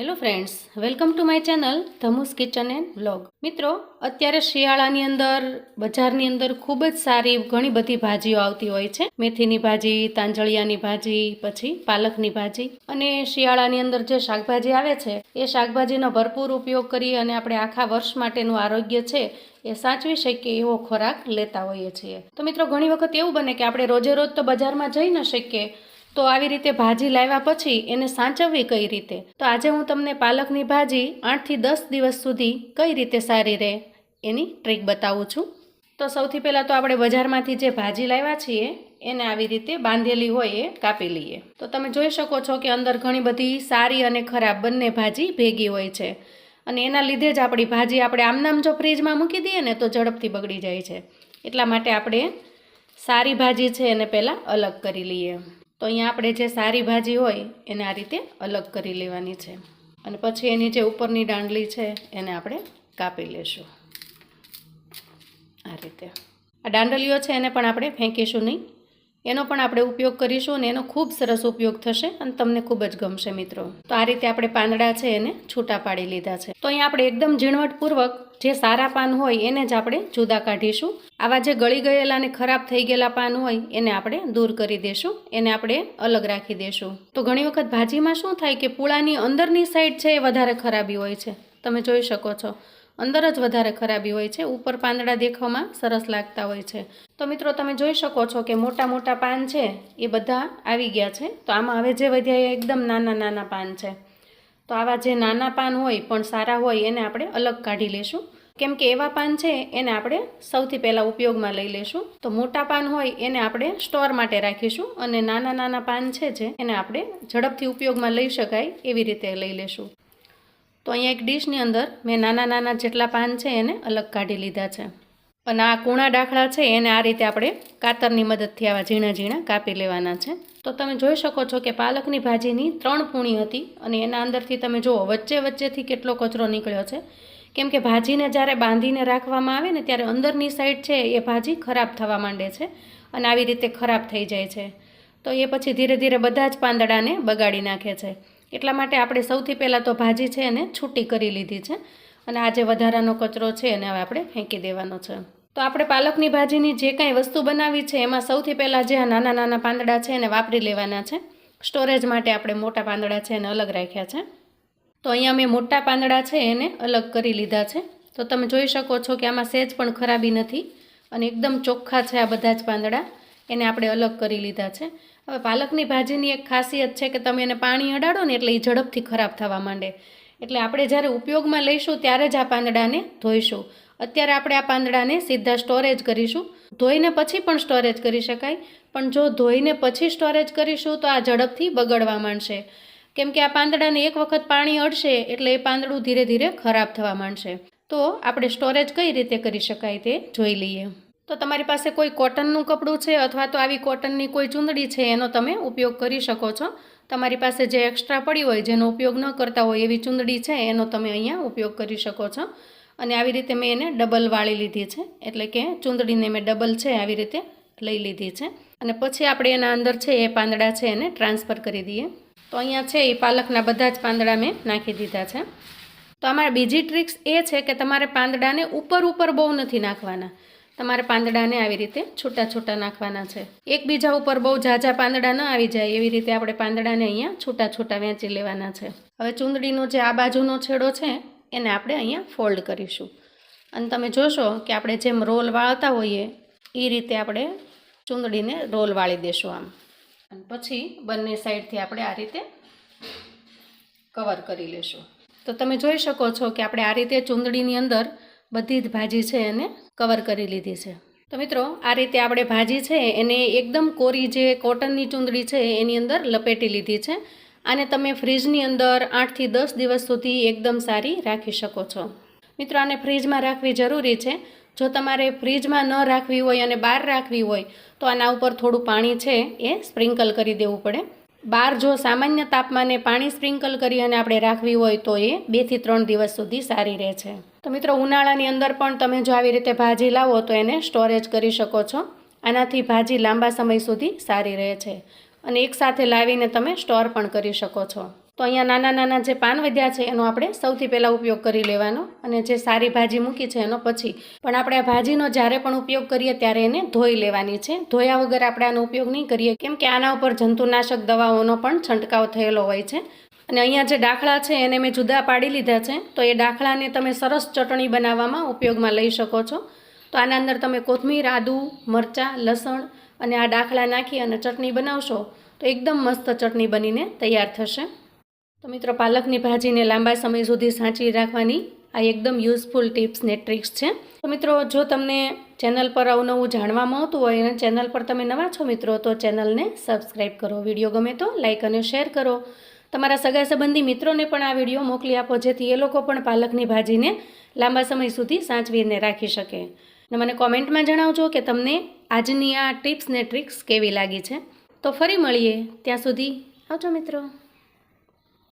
Hello friends, welcome to my channel Dhamu's kitchen and vlog. મિત્રો, અત્યારે શિયાળાની અંદર બજારની અંદર ખૂબ જ સારી ઘણી બધી ભાજીઓ આવતી હોય છે. મેથીની ભાજી, તાંજળિયાની ભાજી, પછી પાલકની ભાજી અને શિયાળાની અંદર જે શાકભાજી આવે છે એ શાકભાજીનો ભરપૂર ઉપયોગ કરી અને આપણે આખા વર્ષ માટેનું આરોગ્ય છે એ સાચવી શકીએ એવો ખોરાક લેતા હોઈએ છીએ. તો મિત્રો, ઘણી વખત એવું બને કે આપણે રોજે રોજ તો બજારમાં જઈ ન શકીએ, તો આવી રીતે ભાજી લાવ્યા પછી એને સાચવવી કઈ રીતે. તો આજે હું તમને પાલકની ભાજી 8 થી 10 દિવસ સુધી કઈ રીતે સારી રહે એની ટ્રીક બતાવું છું. તો સૌથી પહેલાં તો આપણે બજારમાંથી જે ભાજી લાવ્યા છીએ એને આવી રીતે બાંધેલી હોય એ કાપી લઈએ. તો તમે જોઈ શકો છો કે અંદર ઘણી બધી સારી અને ખરાબ બંને ભાજી ભેગી હોય છે અને એના લીધે જ આપણી ભાજી આપણે આમનામ જો ફ્રીજમાં મૂકી દઈએ ને તો ઝડપથી બગડી જાય છે. એટલા માટે આપણે સારી ભાજી છે એને પહેલાં અલગ કરી લઈએ. તો અહીંયા આપણે જે સારી ભાજી હોય એને આ રીતે અલગ કરી લેવાની છે અને પછી એની જે ઉપરની દાંડલી છે એને આપણે કાપી લેશું આ રીતે. આ દાંડલીઓ છે એને પણ આપણે ફેંકીશું નહીં, એનો પણ આપણે ઉપયોગ કરીશું અને એનો ખૂબ સરસ ઉપયોગ થશે અને તમને ખૂબ જ ગમશે મિત્રો. તો આ રીતે આપણે પાંદડા છે એને છૂટા પાડી લીધા છે. તો અહીંયા આપણે એકદમ ઝીણવટપૂર્વક જે સારા પાન હોય એને જ આપણે જુદા કાઢીશું. આવા જે ગળી ગયેલા અને ખરાબ થઈ ગયેલા પાન હોય એને આપણે દૂર કરી દેશું, એને આપણે અલગ રાખી દેશું. તો ઘણી વખત ભાજીમાં શું થાય કે પૂળાની અંદરની સાઈડ છે એ વધારે ખરાબી હોય છે. તમે જોઈ શકો છો, અંદર જ વધારે ખરાબી હોય છે, ઉપર પાંદડા દેખાવામાં સરસ લાગતા હોય છે. તો મિત્રો, તમે જોઈ શકો છો કે મોટા મોટા પાન છે એ બધા આવી ગયા છે. તો આમાં હવે જે વધ્યા એ એકદમ નાના નાના પાન છે. તો આવા જે નાના પાન હોય પણ સારા હોય એને આપણે અલગ કાઢી લેશું, કેમ કે એવા પાન છે એને આપણે સૌથી પહેલાં ઉપયોગમાં લઈ લેશું. તો મોટા પાન હોય એને આપણે સ્ટોર માટે રાખીશું અને નાના નાના પાન છે જે એને આપણે ઝડપથી ઉપયોગમાં લઈ શકાય એવી રીતે લઈ લેશું. તો અહીંયા એક ડીશની અંદર મેં નાના નાના જેટલા પાન છે એને અલગ કાઢી લીધા છે અને આ કૂણા ડાખડા છે એને આ રીતે આપણે કાતરની મદદથી આવા ઝીણા ઝીણા કાપી લેવાના છે. તો તમે જોઈ શકો છો કે પાલકની ભાજીની 3 પૂણી હતી અને એના અંદરથી તમે જુઓ વચ્ચેથી કેટલો કચરો નીકળ્યો છે, કેમ કે ભાજીને જ્યારે બાંધીને રાખવામાં આવે ને ત્યારે અંદરની સાઈડ છે એ ભાજી ખરાબ થવા માંડે છે અને આવી રીતે ખરાબ થઈ જાય છે. તો એ પછી ધીરે ધીરે બધા જ પાંદડાને બગાડી નાખે છે. એટલા માટે આપણે સૌથી પહેલાં તો ભાજી છે એને છૂટી કરી લીધી છે અને આ જે વધારાનો કચરો છે એને હવે આપણે ફેંકી દેવાનો છે. તો આપણે પાલકની ભાજીની જે કાંઈ વસ્તુ બનાવી છે એમાં સૌથી પહેલાં જે આ નાના નાના પાંદડા છે એને વાપરી લેવાના છે. સ્ટોરેજ માટે આપણે મોટા પાંદડા છે એને અલગ રાખ્યા છે. તો અહીંયા મેં મોટા પાંદડા છે એને અલગ કરી લીધા છે. તો તમે જોઈ શકો છો કે આમાં સહેજ પણ ખરાબી નથી અને એકદમ ચોખ્ખા છે આ બધા જ પાંદડા, એને આપણે અલગ કરી લીધા છે. હવે પાલકની ભાજીની એક ખાસિયત છે કે તમે એને પાણી અડાડો ને એટલે એ ઝડપથી ખરાબ થવા માંડે. એટલે આપણે જ્યારે ઉપયોગમાં લઈશું ત્યારે જ આ પાંદડાને ધોઈશું. અત્યારે આપણે આ પાંદડાને સીધા સ્ટોરેજ કરીશું. ધોઈને પછી પણ સ્ટોરેજ કરી શકાય, પણ જો ધોઈને પછી સ્ટોરેજ કરીશું તો આ ઝડપથી બગડવા માંડશે, કેમ કે આ પાંદડાને એક વખત પાણી અડશે એટલે એ પાંદડું ધીરે ધીરે ખરાબ થવા માંડશે. તો આપણે સ્ટોરેજ કઈ રીતે કરી શકાય તે જોઈ લઈએ. તો તમારી પાસે કોઈ કોટનનું કપડું છે અથવા તો આવી કોટનની કોઈ ચૂંદડી છે એનો તમે ઉપયોગ કરી શકો છો. તમારી પાસે જે એક્સ્ટ્રા પડી હોય, જેનો ઉપયોગ ન કરતા હોય એવી ચૂંદડી છે એનો તમે અહીંયા ઉપયોગ કરી શકો છો. અને આવી રીતે મેં એને ડબલ વાળી લીધી છે, એટલે કે ચૂંદડીને મેં ડબલ છે આવી રીતે લઈ લીધી છે અને પછી આપણે એના અંદર છે એ પાંદડા છે એને ટ્રાન્સફર કરી દઈએ. તો અહીંયા છે એ પાલકના બધા જ પાંદડા મેં નાખી દીધા છે. તો અમારે બીજી ટ્રિક્સ એ છે કે તમારે પાંદડાને ઉપર બહુ નથી નાખવાના, તમારે પાંદડાને આવી રીતે છૂટા છૂટા નાખવાના છે. એકબીજા ઉપર બહુ ઝાઝા પાંદડા ન આવી જાય એવી રીતે આપણે પાંદડાને અહીંયા છૂટા છૂટા વેચી લેવાના છે. હવે ચૂંદડીનો જે આ બાજુનો છેડો છે એને આપણે અહીંયા ફોલ્ડ કરીશું અને તમે જોશો કે આપણે જેમ રોલ વાળતા હોઈએ એ રીતે આપણે ચૂંદડીને રોલ વાળી દેશું આમ, અને પછી બંને સાઈડથી આપણે આ રીતે કવર કરી લેશું. તો તમે જોઈ શકો છો કે આપણે આ રીતે ચૂંદડીની અંદર બધી જ ભાજી છે એને કવર કરી લીધી છે. તો મિત્રો, આ રીતે આપણે ભાજી છે એને એકદમ કોરી જે કોટનની ચૂંદડી છે એની અંદર લપેટી લીધી છે. આને તમે ફ્રીજની અંદર 8 થી 10 દિવસ સુધી એકદમ સારી રાખી શકો છો. મિત્રો, આને ફ્રીજમાં રાખવી જરૂરી છે. જો તમારે ફ્રીજમાં ન રાખવી હોય અને બહાર રાખવી હોય તો આના ઉપર થોડું પાણી છે એ સ્પ્રિંકલ કરી દેવું પડે. બહાર જો સામાન્ય તાપમાને પાણી સ્પ્રિંકલ કરી અને આપણે રાખવી હોય તો એ 2 થી 3 દિવસ સુધી સારી રહે છે. તો મિત્રો, ઉનાળાની અંદર પણ તમે જો આવી રીતે ભાજી લાવો તો એને સ્ટોરેજ કરી શકો છો. આનાથી ભાજી લાંબા સમય સુધી સારી રહે છે અને એકસાથે લાવીને તમે સ્ટોર પણ કરી શકો છો. તો અહીંયા નાના નાના જે પાન વધ્યા છે એનો આપણે સૌથી પહેલાં ઉપયોગ કરી લેવાનો, અને જે સારી ભાજી મૂકી છે એનો પછી. પણ આપણે આ ભાજીનો જ્યારે પણ ઉપયોગ કરીએ ત્યારે એને ધોઈ લેવાની છે. ધોયા વગર આપણે આનો ઉપયોગ નહીં કરીએ, કેમ કે આના ઉપર જંતુનાશક દવાઓનો પણ છંટકાવ થયેલો હોય છે. અને અહીંયા જે ડાખલા છે એને મેં જુદા પાડી લીધા છે. તો એ ડાખલાને તમે સરસ ચટણી બનાવવામાં ઉપયોગમાં લઈ શકો છો. તો આના અંદર તમે કોથમીર, આદું, મરચાં, લસણ અને આ ડાખલા નાખી અને ચટણી બનાવશો તો એકદમ મસ્ત ચટણી બનીને તૈયાર થશે. તો મિત્રો, પાલકની ભાજીને લાંબા સમય સુધી સાચવી રાખવાની આ એકદમ યુઝફુલ ટિપ્સ ને ટ્રિક્સ છે. તો મિત્રો, જો તમને ચેનલ પર અવનવું જાણવા મળતું હોય અને ચેનલ પર તમે નવા છો મિત્રો, તો ચેનલને સબસ્ક્રાઈબ કરો. વિડીયો ગમે તો લાઇક અને શેર કરો. તમારા સગા સંબંધી મિત્રોને પણ આ વિડીયો મોકલી આપો, જેથી એ લોકો પણ પાલકની ભાજીને લાંબા સમય સુધી સાચવીને રાખી શકે. અને મને કોમેન્ટમાં જણાવજો કે તમને આજની આ ટિપ્સ ને ટ્રિક્સ કેવી લાગી છે. તો ફરી મળીએ, ત્યાં સુધી આવજો મિત્રો.